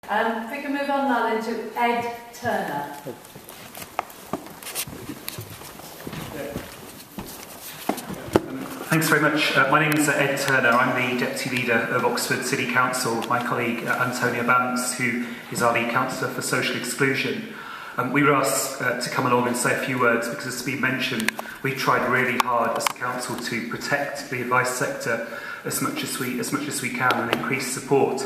If we can move on now then to Ed Turner. Thanks very much. My name is Ed Turner. I'm the Deputy Leader of Oxford City Council. My colleague Antonia Bance, who is our Lead Councillor for Social Exclusion. We were asked to come along and say a few words because, as Steve mentioned, we've tried really hard as a council to protect the advice sector as much as we can and increase support.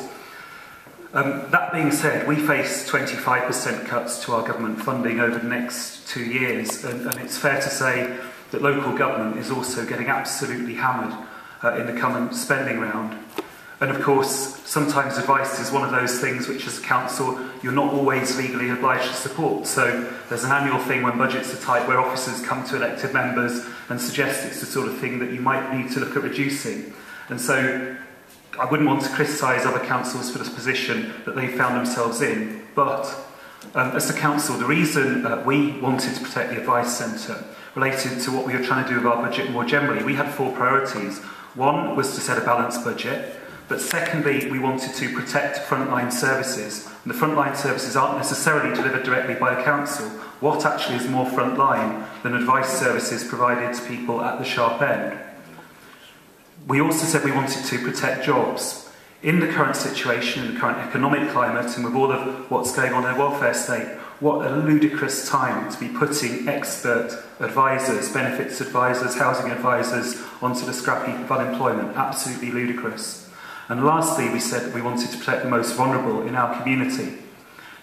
That being said, we face 25% cuts to our government funding over the next 2 years, and it's fair to say that local government is also getting absolutely hammered in the current spending round. And of course, sometimes advice is one of those things which as a council you're not always legally obliged to support. So there's an annual thing when budgets are tight where officers come to elected members and suggest it's the sort of thing that you might need to look at reducing. And so I wouldn't want to criticise other councils for this position that they found themselves in, but as a council, the reason we wanted to protect the advice centre related to what we were trying to do with our budget more generally. We had 4 priorities. One was to set a balanced budget, but secondly, we wanted to protect frontline services. And the frontline services aren't necessarily delivered directly by the council. What actually is more frontline than advice services provided to people at the sharp end? We also said we wanted to protect jobs. In the current situation, in the current economic climate, and with all of what's going on in the welfare state, what a ludicrous time to be putting expert advisors, benefits advisors, housing advisors onto the scrap heap of unemployment. Absolutely ludicrous. And lastly, we said that we wanted to protect the most vulnerable in our community.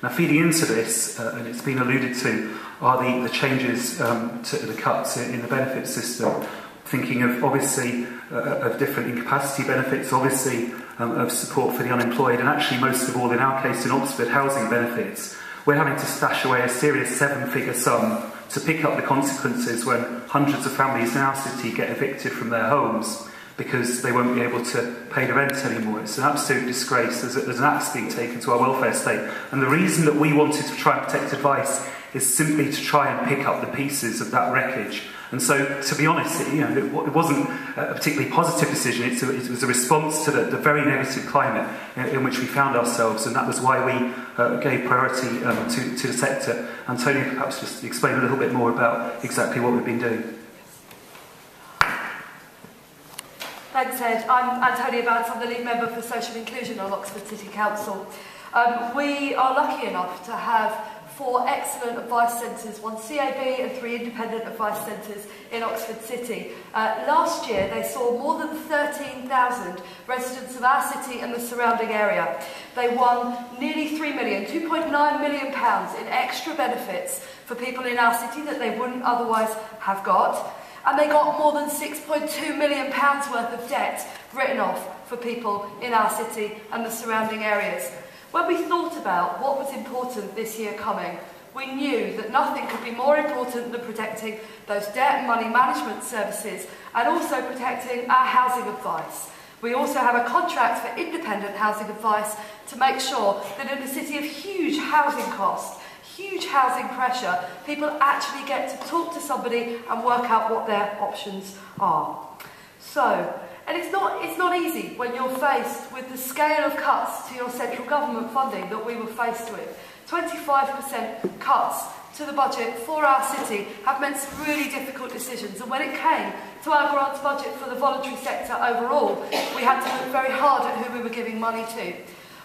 Now, feeding into this, and it's been alluded to, are the changes to the cuts in the benefit system. Thinking of, obviously, of different incapacity benefits, obviously, of support for the unemployed, and actually, most of all, in our case in Oxford, housing benefits. We're having to stash away a serious 7-figure sum to pick up the consequences when hundreds of families in our city get evicted from their homes because they won't be able to pay the rent anymore. It's an absolute disgrace. There's an axe being taken to our welfare state. And the reason that we wanted to try and protect advice is simply to try and pick up the pieces of that wreckage. And so, to be honest, it wasn't a particularly positive decision. It was a response to the very negative climate in which we found ourselves, and that was why we gave priority to the sector. Antonia, perhaps just explain a little bit more about exactly what we've been doing. Thanks, Ed. I'm Antonia Bance. I'm the lead member for social inclusion on Oxford City Council. We are lucky enough to have 4 excellent advice centres, 1 CAB and 3 independent advice centres in Oxford City. Last year they saw more than 13,000 residents of our city and the surrounding area. They won nearly 3 million, £2.9 million in extra benefits for people in our city that they wouldn't otherwise have got. And they got more than £6.2 million worth of debt written off for people in our city and the surrounding areas. When we thought about what was important this year coming, we knew that nothing could be more important than protecting those debt and money management services and also protecting our housing advice. We also have a contract for independent housing advice to make sure that in a city of huge housing costs, huge housing pressure, people actually get to talk to somebody and work out what their options are. And it's not easy when you're faced with the scale of cuts to your central government funding that we were faced with. 25% cuts to the budget for our city have meant some really difficult decisions, and when it came to our grants budget for the voluntary sector overall, we had to look very hard at who we were giving money to.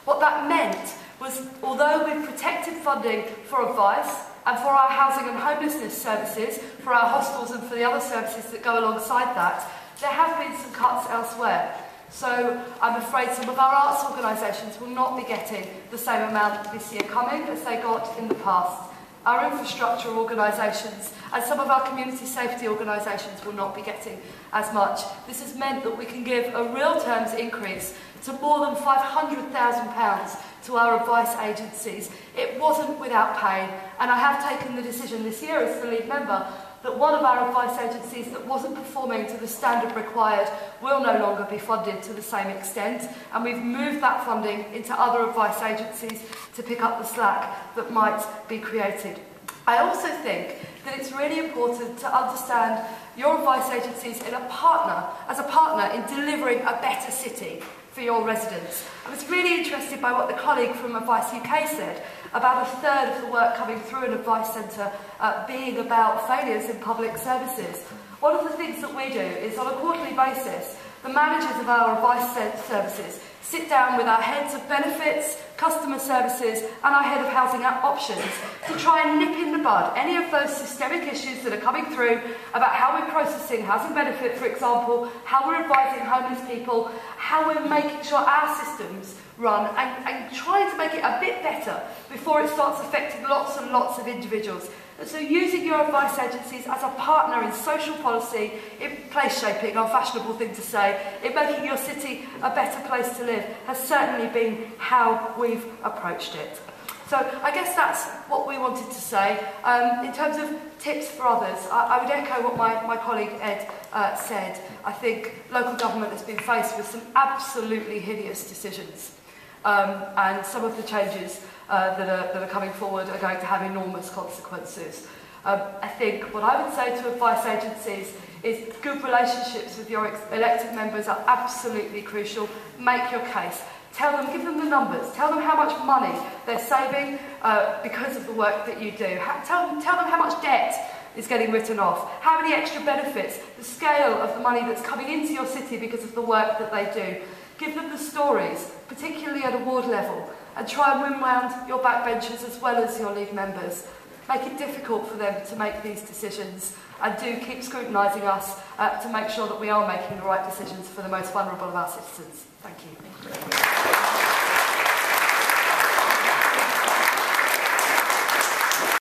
What that meant was, although we've protected funding for advice and for our housing and homelessness services, for our hostels and for the other services that go alongside that, there have been some cuts elsewhere. So I'm afraid some of our arts organisations will not be getting the same amount this year coming as they got in the past. Our infrastructure organisations and some of our community safety organisations will not be getting as much. This has meant that we can give a real terms increase to more than £500,000 to our advice agencies. It wasn't without pain, and I have taken the decision this year as the lead member that one of our advice agencies that wasn't performing to the standard required will no longer be funded to the same extent, and we've moved that funding into other advice agencies to pick up the slack that might be created. I also think that it's really important to understand your advice agencies as a partner in delivering a better city for your residents. I was really interested by what the colleague from Advice UK said about a third of the work coming through an advice centre being about failures in public services. One of the things that we do is on a quarterly basis, the managers of our advice services sit down with our heads of benefits, customer services and our head of housing options to try and nip in the bud any of those systemic issues that are coming through about how we're processing housing benefit, for example, how we're advising homeless people, how we're making sure our systems run and trying to make it a bit better before it starts affecting lots and lots of individuals. And so using your advice agencies as a partner in social policy, in place shaping, a fashionable thing to say, in making your city a better place to live, has certainly been how we've approached it. So I guess that's what we wanted to say. In terms of tips for others, I would echo what my colleague Ed said. I think local government has been faced with some absolutely hideous decisions. And some of the changes that are coming forward are going to have enormous consequences. I think what I would say to advice agencies is good relationships with your elected members are absolutely crucial. Make your case. Tell them, give them the numbers. Tell them how much money they're saving because of the work that you do. Tell them how much debt is getting written off, how many extra benefits, the scale of the money that's coming into your city because of the work that they do. Give them the stories, particularly at a ward level, and try and win round your backbenchers as well as your league members. Make it difficult for them to make these decisions, and do keep scrutinising us to make sure that we are making the right decisions for the most vulnerable of our citizens. Thank you.